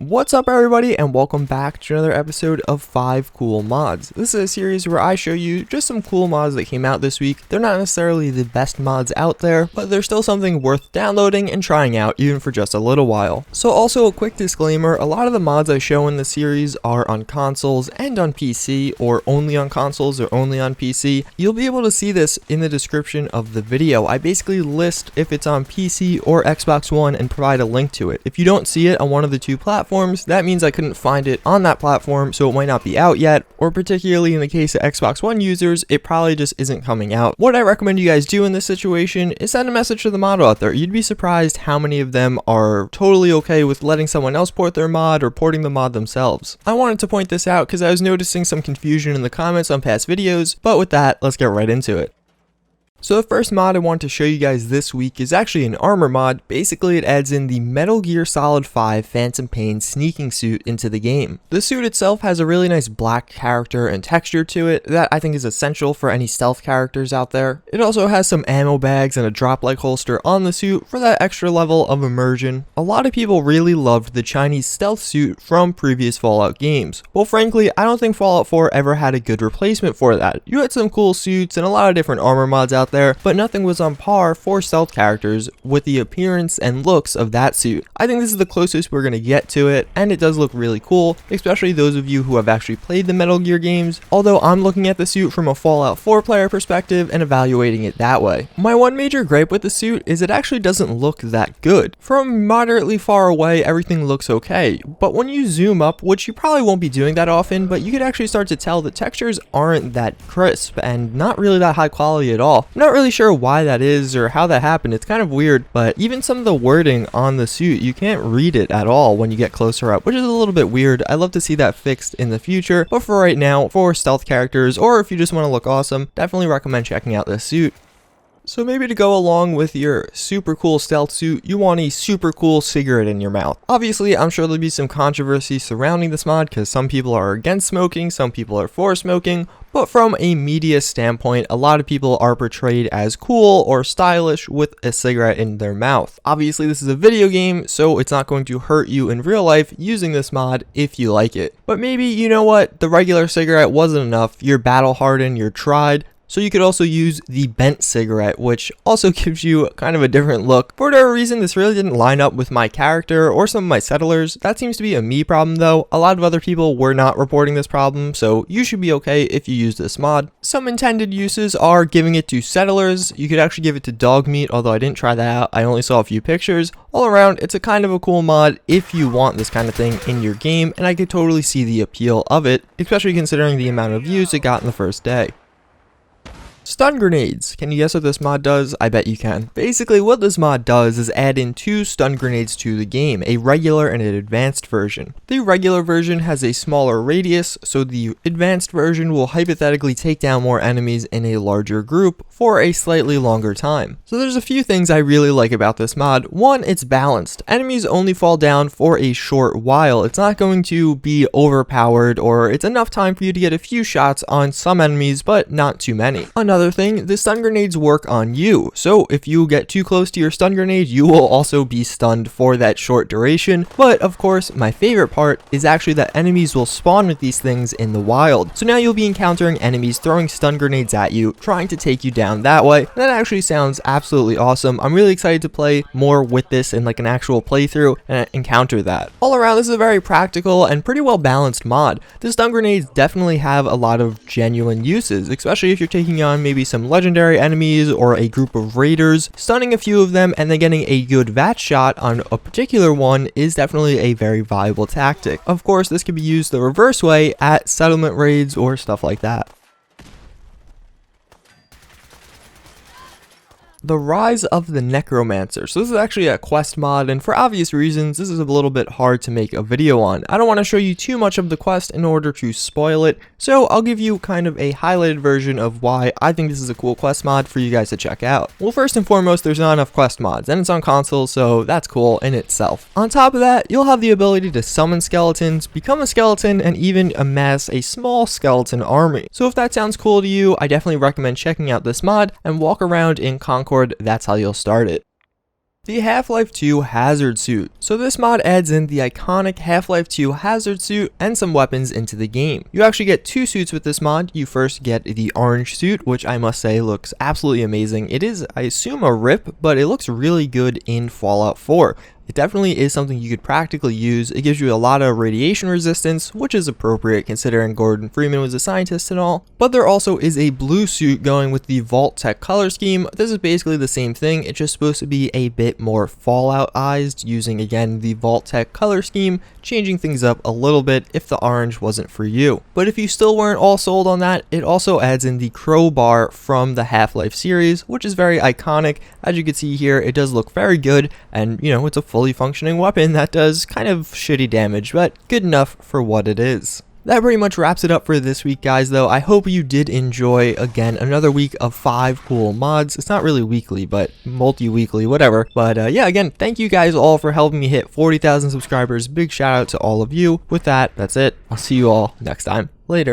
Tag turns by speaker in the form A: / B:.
A: What's up everybody, and welcome back to another episode of 5 Cool Mods. This is a series where I show you just some cool mods that came out this week. They're not necessarily the best mods out there, but they're still something worth downloading and trying out even for just a little while. So also a quick disclaimer, a lot of the mods I show in the series are on consoles and on PC, or only on consoles or only on PC. You'll be able to see this in the description of the video. I basically list if it's on PC or Xbox One and provide a link to it. If you don't see it on one of the two platforms, that means I couldn't find it on that platform, so it might not be out yet, or particularly in the case of Xbox One users, it probably just isn't coming out. What I recommend you guys do in this situation is send a message to the modder out there. You'd be surprised how many of them are totally okay with letting someone else port their mod or porting the mod themselves. I wanted to point this out because I was noticing some confusion in the comments on past videos, but with that, let's get right into it. So the first mod I want to show you guys this week is actually an armor mod. Basically it adds in the Metal Gear Solid 5 Phantom Pain sneaking suit into the game. The suit itself has a really nice black character and texture to it that I think is essential for any stealth characters out there. It also has some ammo bags and a drop-like holster on the suit for that extra level of immersion. A lot of people really loved the Chinese stealth suit from previous Fallout games. Well, frankly, I don't think Fallout 4 ever had a good replacement for that. You had some cool suits and a lot of different armor mods out there, but nothing was on par for stealth characters with the appearance and looks of that suit. I think this is the closest we're going to get to it, and it does look really cool, especially those of you who have actually played the Metal Gear games, although I'm looking at the suit from a Fallout 4 player perspective and evaluating it that way. My one major gripe with the suit is it actually doesn't look that good. From moderately far away, everything looks okay, but when you zoom up, which you probably won't be doing that often, but you could actually start to tell the textures aren't that crisp and not really that high quality at all. I'm not really sure why that is or how that happened. It's kind of weird, but even some of the wording on the suit, you can't read it at all when you get closer up, which is a little bit weird. I'd love to see that fixed in the future, but for right now, for stealth characters, or if you just want to look awesome, definitely recommend checking out this suit. So maybe to go along with your super cool stealth suit, you want a super cool cigarette in your mouth. Obviously, I'm sure there'll be some controversy surrounding this mod because some people are against smoking, some people are for smoking, but from a media standpoint, a lot of people are portrayed as cool or stylish with a cigarette in their mouth. Obviously, this is a video game, so it's not going to hurt you in real life using this mod if you like it. But maybe, you know what, the regular cigarette wasn't enough, you're battle hardened, you're tried. So you could also use the bent cigarette, which also gives you kind of a different look. For whatever reason, this really didn't line up with my character or some of my settlers. That seems to be a me problem though. A lot of other people were not reporting this problem, so you should be okay if you use this mod. Some intended uses are giving it to settlers. You could actually give it to dog meat, although I didn't try that out. I only saw a few pictures. All around, it's a kind of a cool mod if you want this kind of thing in your game, and I could totally see the appeal of it, especially considering the amount of views it got in the first day. Stun grenades. Can you guess what this mod does? I bet you can. Basically, what this mod does is add in 2 stun grenades to the game, a regular and an advanced version. The regular version has a smaller radius, so the advanced version will hypothetically take down more enemies in a larger group for a slightly longer time. So there's a few things I really like about this mod. One, it's balanced. Enemies only fall down for a short while. It's not going to be overpowered, or it's enough time for you to get a few shots on some enemies, but not too many. Another thing, the stun grenades work on you, so if you get too close to your stun grenade, you will also be stunned for that short duration. But of course, my favorite part is actually that enemies will spawn with these things in the wild. So now you'll be encountering enemies throwing stun grenades at you, trying to take you down that way. That actually sounds absolutely awesome. I'm really excited to play more with this in like an actual playthrough and encounter that. All around, this is a very practical and pretty well balanced mod. The stun grenades definitely have a lot of genuine uses, especially if you're taking on maybe some legendary enemies or a group of raiders. Stunning a few of them and then getting a good VAT shot on a particular one is definitely a very viable tactic. Of course, this can be used the reverse way at settlement raids or stuff like that. The Rise of the Necromancer. So this is actually a quest mod, and for obvious reasons, this is a little bit hard to make a video on. I don't want to show you too much of the quest in order to spoil it, so I'll give you kind of a highlighted version of why I think this is a cool quest mod for you guys to check out. Well, first and foremost, there's not enough quest mods, and it's on console, so that's cool in itself. On top of that, you'll have the ability to summon skeletons, become a skeleton, and even amass a small skeleton army. So if that sounds cool to you, I definitely recommend checking out this mod and walk around in Concord. That's how you'll start it. The Half-Life 2 Hazard Suit. So this mod adds in the iconic Half-Life 2 Hazard Suit and some weapons into the game. You actually get two suits with this mod. You first get the orange suit, which I must say looks absolutely amazing. It is, I assume, a rip, but it looks really good in Fallout 4. It definitely is something you could practically use. It gives you a lot of radiation resistance, which is appropriate considering Gordon Freeman was a scientist and all. But there also is a blue suit going with the Vault Tech color scheme. This is basically the same thing. It's just supposed to be a bit more Fallout-ized, using again the Vault Tech color scheme, changing things up a little bit if the orange wasn't for you. But if you still weren't all sold on that, it also adds in the crowbar from the Half-Life series, which is very iconic. As you can see here, it does look very good, and you know, it's a fully functioning weapon that does kind of shitty damage, but good enough for what it is. That pretty much wraps it up for this week, guys, though. I hope you did enjoy, again, another week of 5 cool mods. It's not really weekly, but multi-weekly, whatever. But yeah, again, thank you guys all for helping me hit 40,000 subscribers. Big shout out to all of you. With that, that's it. I'll see you all next time. Later.